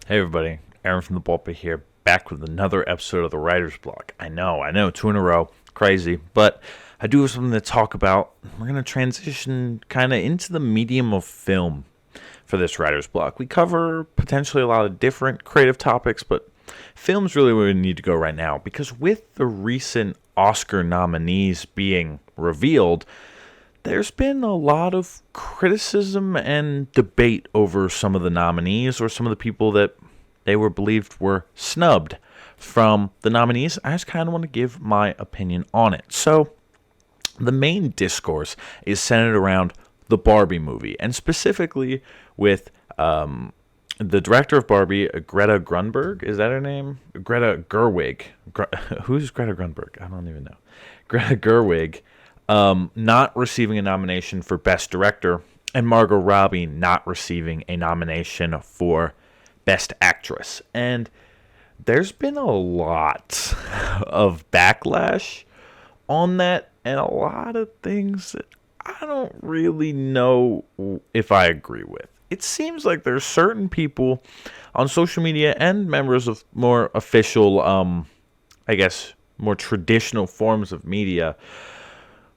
Hey everybody, Aaron from the Ballpit here, back with another episode of the Writer's Block. I know, two in a row, crazy, but I do have something to talk about. We're going to transition kind of into the medium of film for this Writer's Block. We cover potentially a lot of different creative topics, but film's really where we need to go right now, because with the recent Oscar nominees being revealed, there's been a lot of criticism and debate over some of the nominees or some of the people that they were believed were snubbed from the nominees. I just kind of want to give my opinion on it. So, the main discourse is centered around the Barbie movie, and specifically with the director of Barbie, Greta Grunberg. Is that her name? Greta Gerwig. Who's Greta Grunberg? I don't even know. Greta Gerwig. Not receiving a nomination for Best Director, and Margot Robbie not receiving a nomination for Best Actress. And there's been a lot of backlash on that, and a lot of things that I don't really know if I agree with. It seems like there's certain people on social media and members of more official, more traditional forms of media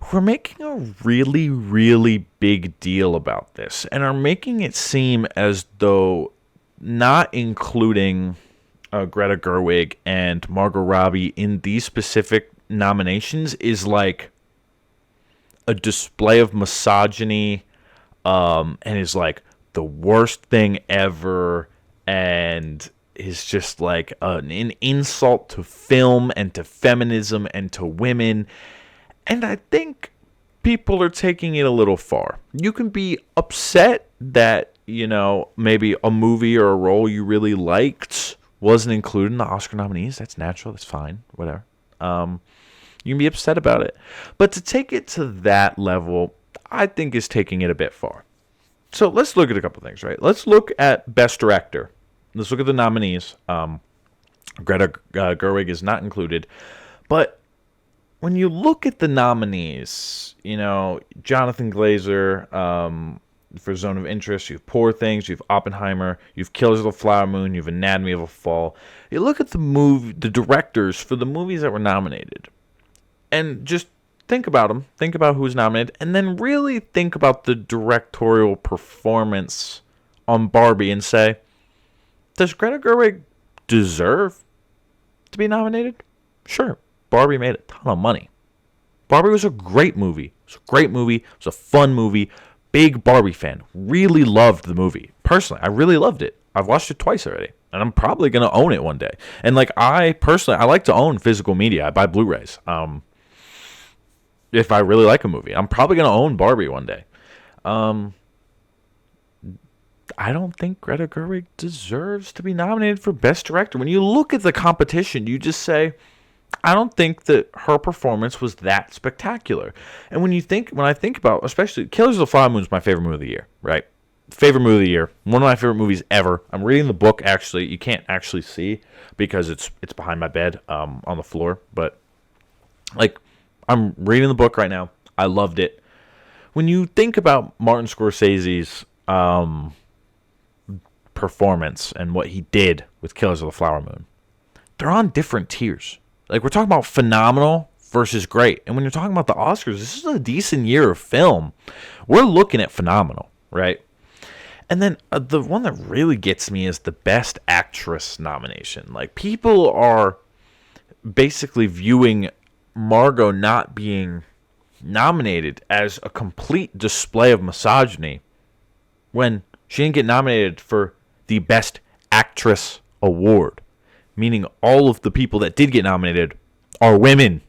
who are making a really, really big deal about this and are making it seem as though not including Greta Gerwig and Margot Robbie in these specific nominations is like a display of misogyny, and is like the worst thing ever, and is just like an insult to film and to feminism and to women. And I think people are taking it a little far. You can be upset that, maybe a movie or a role you really liked wasn't included in the Oscar nominees. That's natural. That's fine. Whatever. You can be upset about it. But to take it to that level, I think is taking it a bit far. So let's look at a couple things, right? Let's look at Best Director. Let's look at the nominees. Greta Gerwig is not included. But when you look at the nominees, Jonathan Glazer for Zone of Interest, you have Poor Things, you have Oppenheimer, you have Killers of the Flower Moon, you have Anatomy of a Fall. You look at the directors for the movies that were nominated, and just think about them, think about who's nominated, and then really think about the directorial performance on Barbie and say, does Greta Gerwig deserve to be nominated? Sure. Barbie made a ton of money. Barbie was a great movie. It was a great movie. It was a fun movie. Big Barbie fan. Really loved the movie. Personally, I really loved it. I've watched it twice already. And I'm probably going to own it one day. And I like to own physical media. I buy Blu-rays. If I really like a movie. I'm probably going to own Barbie one day. I don't think Greta Gerwig deserves to be nominated for Best Director. When you look at the competition, you just say, I don't think that her performance was that spectacular. And when I think about, especially Killers of the Flower Moon is my favorite movie of the year, right? Favorite movie of the year. One of my favorite movies ever. I'm reading the book, actually. You can't actually see because it's behind my bed on the floor. But, I'm reading the book right now. I loved it. When you think about Martin Scorsese's performance and what he did with Killers of the Flower Moon, they're on different tiers. We're talking about phenomenal versus great. And when you're talking about the Oscars, this is a decent year of film. We're looking at phenomenal, right? And then the one that really gets me is the Best Actress nomination. People are basically viewing Margot not being nominated as a complete display of misogyny when she didn't get nominated for the Best Actress award. Meaning all of the people that did get nominated are women.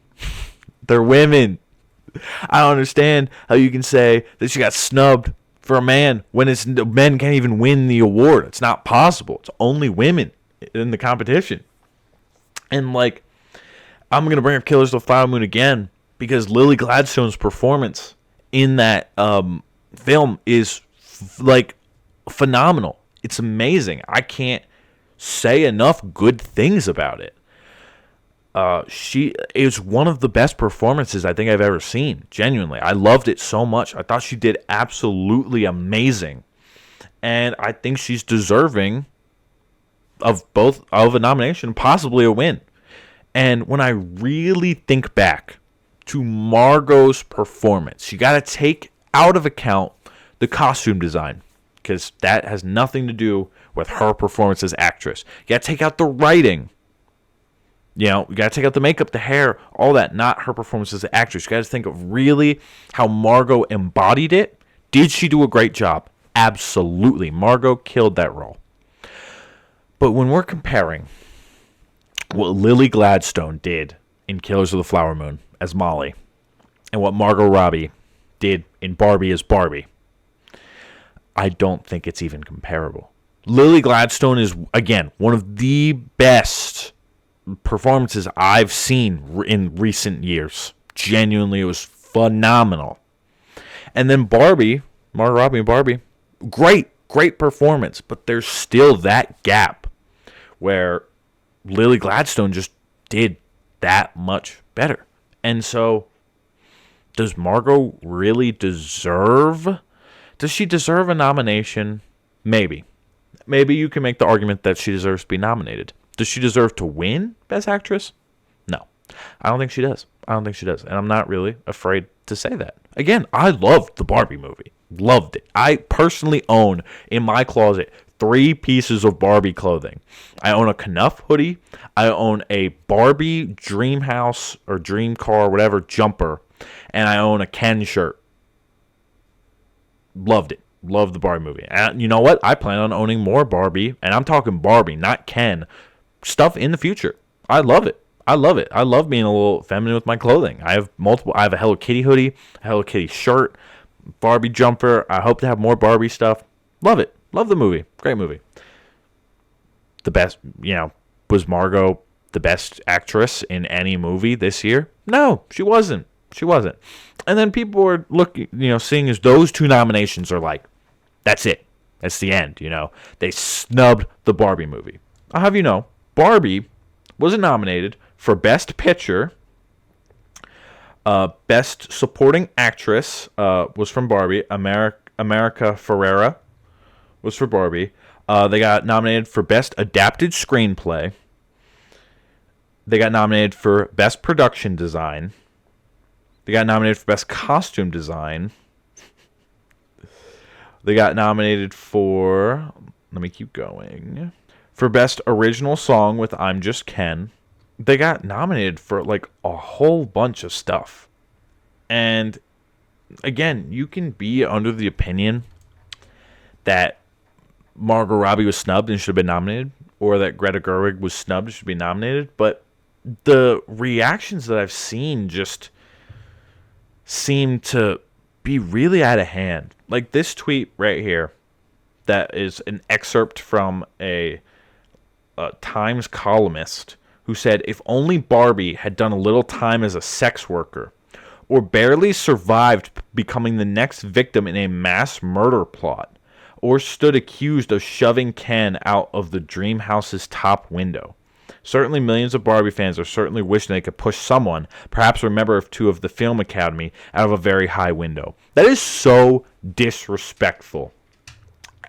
They're women. I don't understand how you can say that she got snubbed for a man when men can't even win the award. It's not possible. It's only women in the competition. And I'm going to bring up Killers of the Flower Moon again because Lily Gladstone's performance in that film is phenomenal. It's amazing. I can't say enough good things about it. She is one of the best performances I think I've ever seen. Genuinely, I loved it so much. I thought she did absolutely amazing, and I think she's deserving of a nomination, possibly a win. And when I really think back to Margot's performance, you got to take out of account the costume design, because that has nothing to do with her performance as actress. You got to take out the writing. You got to take out the makeup, the hair, all that, not her performance as an actress. You got to think of really how Margot embodied it. Did she do a great job? Absolutely. Margot killed that role. But when we're comparing what Lily Gladstone did in Killers of the Flower Moon as Molly and what Margot Robbie did in Barbie as Barbie, I don't think it's even comparable. Lily Gladstone is, again, one of the best performances I've seen in recent years. Genuinely, it was phenomenal. And then Barbie, Margot Robbie and Barbie, great performance, but there's still that gap where Lily Gladstone just did that much better. And so, does Margot really deserve? Does she deserve a nomination? Maybe. Maybe you can make the argument that she deserves to be nominated. Does she deserve to win Best Actress? No. I don't think she does. And I'm not really afraid to say that. Again, I loved the Barbie movie. Loved it. I personally own in my closet 3 pieces of Barbie clothing. I own a Knuff hoodie. I own a Barbie dream house or dream car, whatever, jumper. And I own a Ken shirt. Loved it. Loved the Barbie movie. And you know what? I plan on owning more Barbie, and I'm talking Barbie, not Ken, stuff in the future. I love it. I love being a little feminine with my clothing. I have a Hello Kitty hoodie, a Hello Kitty shirt, Barbie jumper. I hope to have more Barbie stuff. Love it. Love the movie. Great movie. The best, was Margot the best actress in any movie this year? No, she wasn't. And then people were seeing as those 2 nominations are like, that's it. That's the end, They snubbed the Barbie movie. I'll have you know, Barbie was nominated for Best Picture. Best Supporting Actress was from Barbie. America Ferrera was for Barbie. They got nominated for Best Adapted Screenplay. They got nominated for Best Production Design. They got nominated for Best Costume Design. They got nominated for... Let me keep going. For Best Original Song with I'm Just Ken. They got nominated for, a whole bunch of stuff. And, again, you can be under the opinion that Margot Robbie was snubbed and should have been nominated, or that Greta Gerwig was snubbed and should be nominated, but the reactions that I've seen just seem to be really out of hand. Like this tweet right here, that is an excerpt from a Times columnist who said, if only Barbie had done a little time as a sex worker, or barely survived becoming the next victim in a mass murder plot, or stood accused of shoving Ken out of the dream house's top window. Certainly millions of Barbie fans are certainly wishing they could push someone, perhaps a member of 2 of the Film Academy, out of a very high window. That is so disrespectful.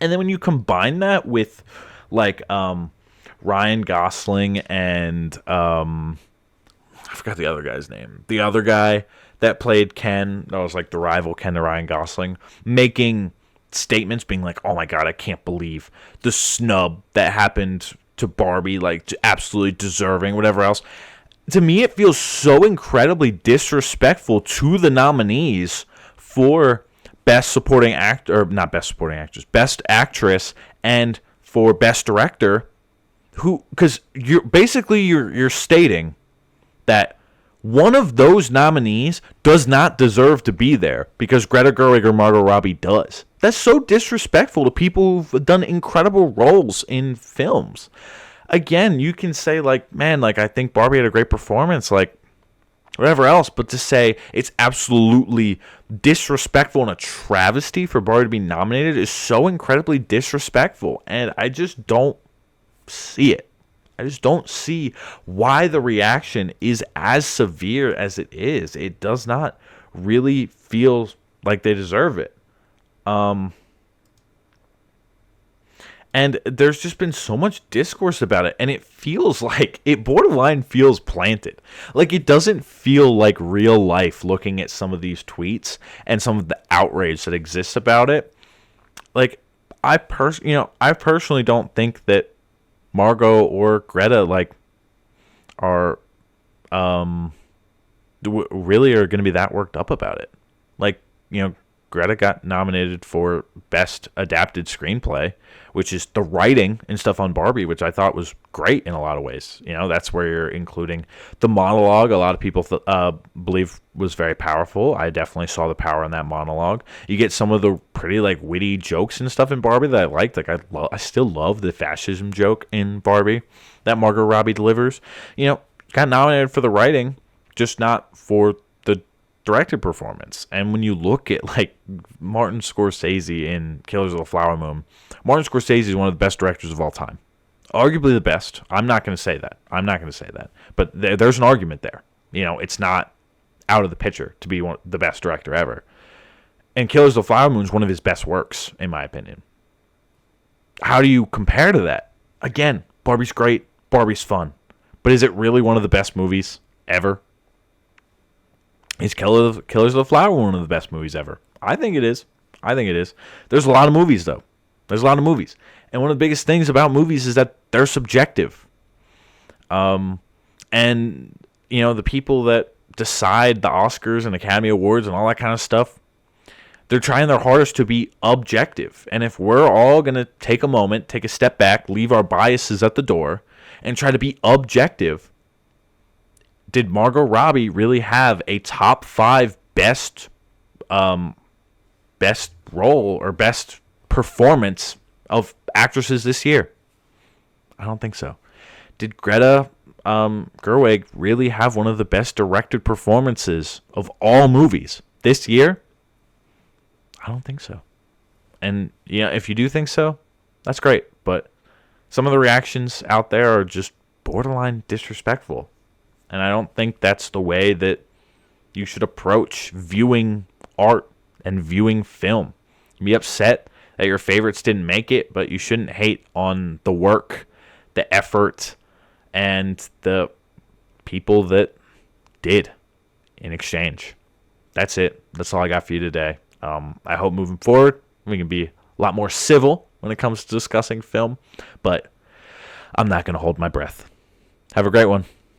And then when you combine that with, Ryan Gosling and, I forgot the other guy's name. The other guy that played Ken, that was the rival Ken to Ryan Gosling, making statements being like, oh my God, I can't believe the snub that happened to Barbie, absolutely deserving, whatever else. To me, it feels so incredibly disrespectful to the nominees for Best Supporting Actor, or not Best Supporting Actress, Best Actress, and for Best Director, because you're stating that one of those nominees does not deserve to be there because Greta Gerwig or Margot Robbie does. That's so disrespectful to people who've done incredible roles in films. Again, you can say, I think Barbie had a great performance, whatever else, but to say it's absolutely disrespectful and a travesty for Barbie to be nominated is so incredibly disrespectful, and I just don't see it. I just don't see why the reaction is as severe as it is. It does not really feel like they deserve it. And there's just been so much discourse about it, and it feels like it borderline feels planted. Like it doesn't feel like real life looking at some of these tweets and some of the outrage that exists about it. Like I personally don't think that Margot or Greta like are really are going to be that worked up about it. Like, Greta got nominated for Best Adapted Screenplay, which is the writing and stuff on Barbie, which I thought was great in a lot of ways. That's where you're including the monologue. A lot of people believe was very powerful. I definitely saw the power in that monologue. You get some of the pretty like witty jokes and stuff in Barbie that I liked. Like I still love the fascism joke in Barbie that Margot Robbie delivers. Got nominated for the writing, just not for the directed performance. And when you look at like Martin Scorsese in Killers of the Flower Moon, Martin Scorsese is one of the best directors of all time, arguably the best. I'm not going to say that, but there's an argument there. It's not out of the picture to be the best director ever. And Killers of the Flower Moon is one of his best works, in my opinion. How do you compare to that? Again, Barbie's great, Barbie's fun, but is it really one of the best movies ever? Is Killers of the Flower Moon one of the best movies ever? I think it is. There's a lot of movies, though. There's a lot of movies. And one of the biggest things about movies is that they're subjective. And, the people that decide the Oscars and Academy Awards and all that kind of stuff, they're trying their hardest to be objective. And if we're all going to take a moment, take a step back, leave our biases at the door, and try to be objective, did Margot Robbie really have a top 5 best role or best performance of actresses this year? I don't think so. Did Greta Gerwig really have one of the best directed performances of all movies this year? I don't think so. And if you do think so, that's great. But some of the reactions out there are just borderline disrespectful. And I don't think that's the way that you should approach viewing art and viewing film. Be upset that your favorites didn't make it, but you shouldn't hate on the work, the effort, and the people that did in exchange. That's it. That's all I got for you today. I hope moving forward we can be a lot more civil when it comes to discussing film, but I'm not going to hold my breath. Have a great one.